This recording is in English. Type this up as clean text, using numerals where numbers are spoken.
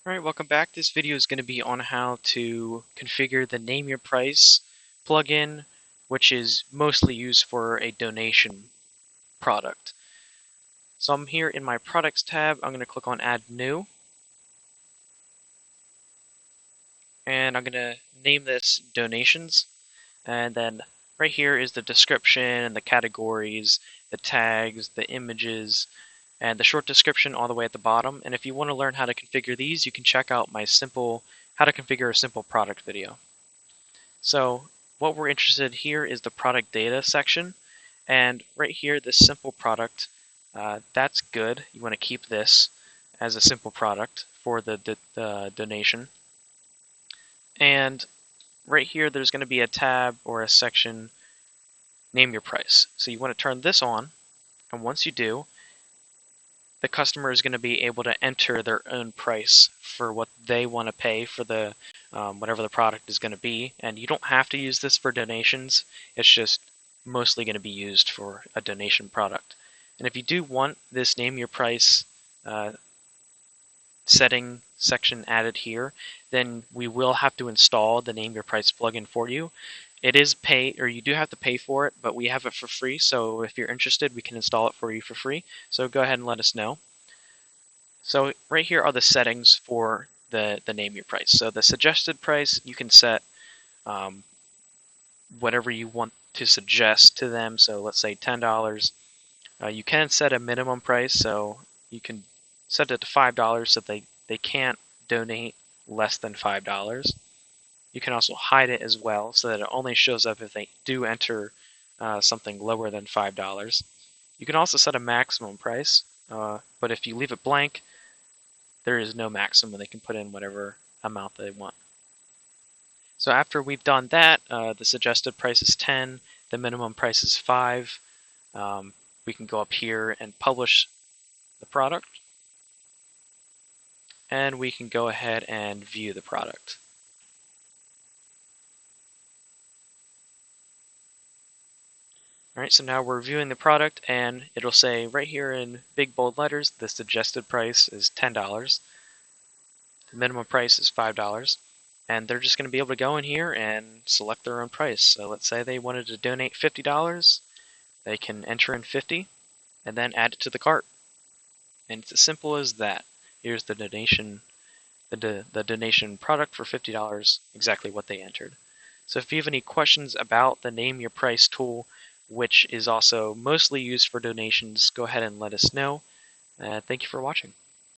Alright, welcome back. This video is going to be on how to configure the Name Your Price plugin, which is mostly used for a donation product. So I'm here in my Products tab. I'm going to click on Add New. And I'm going to name this Donations. And then right here is the description and the categories, the tags, the images, and the short description all the way at the bottom. And if you want to learn how to configure these, you can check out my how to configure a simple product video. So what we're interested in here is the product data section. And right here, this simple product, that's good. You want to keep this as a simple product for the donation. And right here, there's going to be a tab or a section, Name Your Price. So you want to turn this on. And once you do, the customer is going to be able to enter their own price for what they want to pay for the whatever the product is going to be. And you don't have to use this for donations. It's just mostly going to be used for a donation product. And if you do want this Name Your Price setting section added here, then we will have to install the Name Your Price plugin for you. It is paid, or you do have to pay for it, but we have it for free. So if you're interested, we can install it for you for free. So go ahead and let us know. So right here are the settings for the Name Your Price. So the suggested price, you can set whatever you want to suggest to them. So let's say $10. You can set a minimum price, so you can set it to $5 so they can't donate less than $5. You can also hide it as well so that it only shows up if they do enter something lower than $5. You can also set a maximum price, but if you leave it blank, there is no maximum. They can put in whatever amount they want. So after we've done that, the suggested price is 10, the minimum price is 5. We can go up here and publish the product, and we can go ahead and view the product. Alright, so now we're viewing the product, and it'll say right here in big bold letters, the suggested price is $10. The minimum price is $5. And they're just going to be able to go in here and select their own price. So let's say they wanted to donate $50. They can enter in 50 and then add it to the cart. And it's as simple as that. Here's the donation, the donation product for $50, exactly what they entered. So if you have any questions about the Name Your Price tool, which is also mostly used for donations, go ahead and let us know. Thank you for watching.